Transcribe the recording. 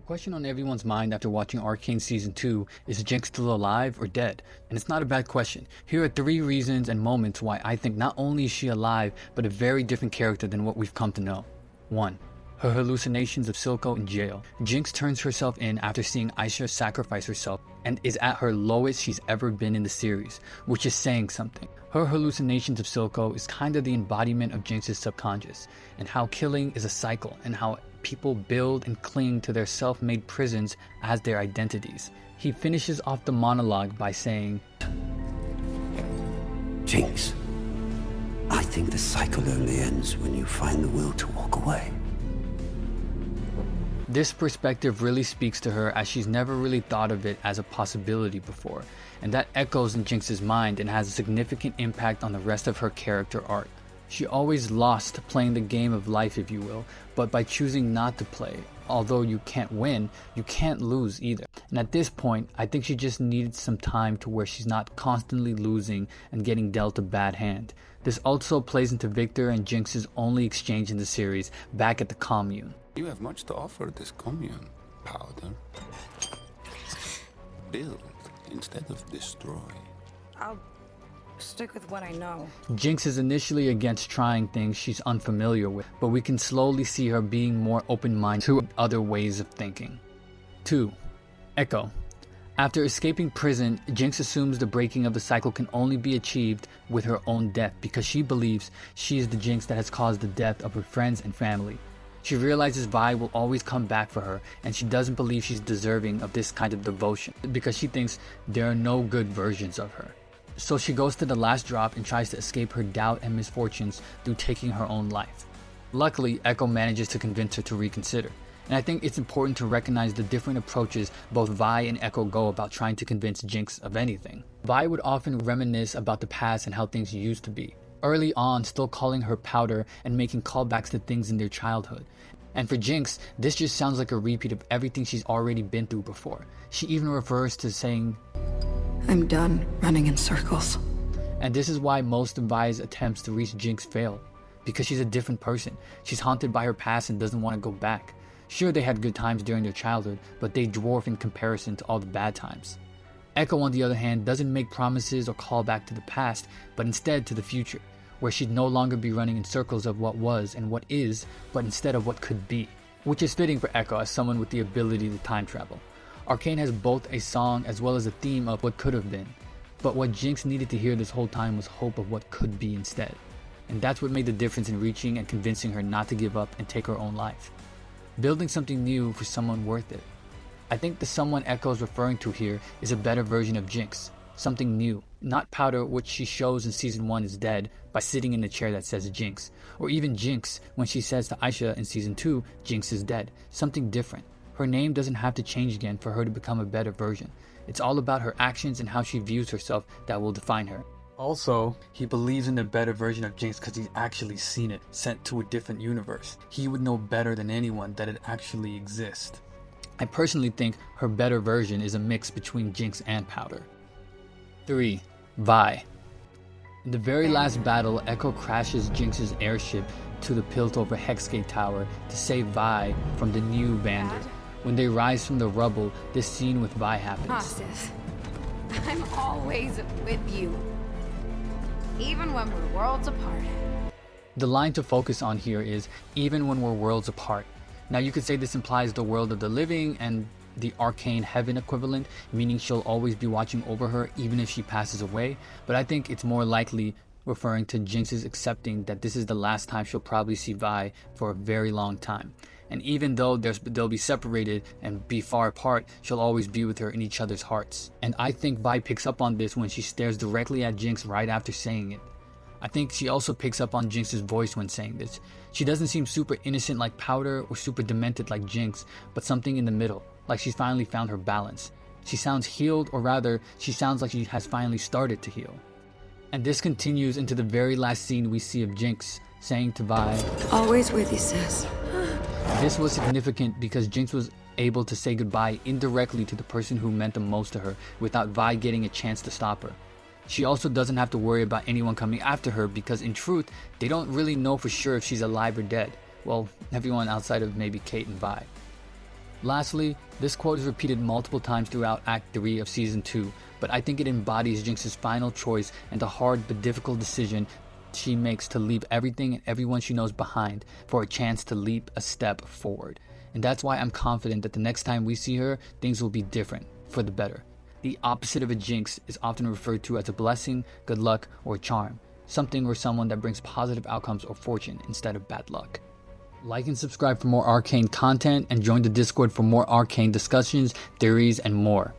The question on everyone's mind after watching Arcane Season 2 is Jinx still alive or dead? And it's not a bad question. Here are 3 reasons and moments why I think not only is she alive, but a very different character than what we've come to know. 1. Her hallucinations of Silco in jail. Jinx turns herself in after seeing Aisha sacrifice herself and is at her lowest she's ever been in the series, which is saying something. Her hallucinations of Silco is kind of the embodiment of Jinx's subconscious, and how killing is a cycle, and how people build and cling to their self-made prisons as their identities. He finishes off the monologue by saying, Jinx, I think the cycle only ends when you find the will to walk away. This perspective really speaks to her, as she's never really thought of it as a possibility before, and that echoes in Jinx's mind and has a significant impact on the rest of her character arc. She always lost playing the game of life, if you will, but by choosing not to play, although you can't win, you can't lose either. And at this point, I think she just needed some time to where she's not constantly losing and getting dealt a bad hand. This also plays into Victor and Jinx's only exchange in the series, back at the commune. You have much to offer this commune, Powder. Build instead of destroy. I'll stick with what I know. Jinx is initially against trying things she's unfamiliar with, but we can slowly see her being more open-minded to other ways of thinking. 2. Echo. After escaping prison, Jinx assumes the breaking of the cycle can only be achieved with her own death, because she believes she is the Jinx that has caused the death of her friends and family. She realizes Vi will always come back for her, and she doesn't believe she's deserving of this kind of devotion, because she thinks there are no good versions of her. So she goes to the last drop and tries to escape her doubt and misfortunes through taking her own life. Luckily, Echo manages to convince her to reconsider, and I think it's important to recognize the different approaches both Vi and Echo go about trying to convince Jinx of anything. Vi would often reminisce about the past and how things used to be, early on still calling her Powder and making callbacks to things in their childhood. And for Jinx, this just sounds like a repeat of everything she's already been through before. She even refers to saying, I'm done running in circles. And this is why most of Vi's attempts to reach Jinx fail, because she's a different person. She's haunted by her past and doesn't want to go back. Sure, they had good times during their childhood, but they dwarf in comparison to all the bad times. Echo, on the other hand, doesn't make promises or call back to the past, but instead to the future, where she'd no longer be running in circles of what was and what is, but instead of what could be, which is fitting for Echo as someone with the ability to time travel. Arcane has both a song as well as a theme of what could have been, but what Jinx needed to hear this whole time was hope of what could be instead. And that's what made the difference in reaching and convincing her not to give up and take her own life. Building something new for someone worth it. I think the someone Echo is referring to here is a better version of Jinx, something new, not Powder, which she shows in Season 1 is dead by sitting in the chair that says Jinx, or even Jinx when she says to Aisha in Season 2, Jinx is dead, something different. Her name doesn't have to change again for her to become a better version. It's all about her actions and how she views herself that will define her. Also, he believes in the better version of Jinx because he's actually seen it, sent to a different universe. He would know better than anyone that it actually exists. I personally think her better version is a mix between Jinx and Powder. 3. Vi. In the very last battle, Echo crashes Jinx's airship to the Piltover Hexgate Tower to save Vi from the new bandit. When they rise from the rubble, this scene with Vi happens. Sis, I'm always with you, even when we're worlds apart. The line to focus on here is, even when we're worlds apart. Now you could say this implies the world of the living and the arcane heaven equivalent, meaning she'll always be watching over her even if she passes away, but I think it's more likely referring to Jinx's accepting that this is the last time she'll probably see Vi for a very long time. And even though they'll be separated and be far apart, she'll always be with her in each other's hearts. And I think Vi picks up on this when she stares directly at Jinx right after saying it. I think she also picks up on Jinx's voice when saying this. She doesn't seem super innocent like Powder or super demented like Jinx, but something in the middle, like she's finally found her balance. She sounds healed, or rather, she sounds like she has finally started to heal. And this continues into the very last scene we see of Jinx, saying to Vi, Always with you, sis. This was significant because Jinx was able to say goodbye indirectly to the person who meant the most to her without Vi getting a chance to stop her. She also doesn't have to worry about anyone coming after her because in truth, they don't really know for sure if she's alive or dead. Well, everyone outside of maybe Kate and Vi. Lastly, this quote is repeated multiple times throughout Act 3 of Season 2, but I think it embodies Jinx's final choice and the hard but difficult decision she makes to leave everything and everyone she knows behind for a chance to leap a step forward. And that's why I'm confident that the next time we see her, things will be different, for the better. The opposite of a jinx is often referred to as a blessing, good luck, or charm, something or someone that brings positive outcomes or fortune instead of bad luck. Like and subscribe for more arcane content, and join the Discord for more arcane discussions, theories, and more.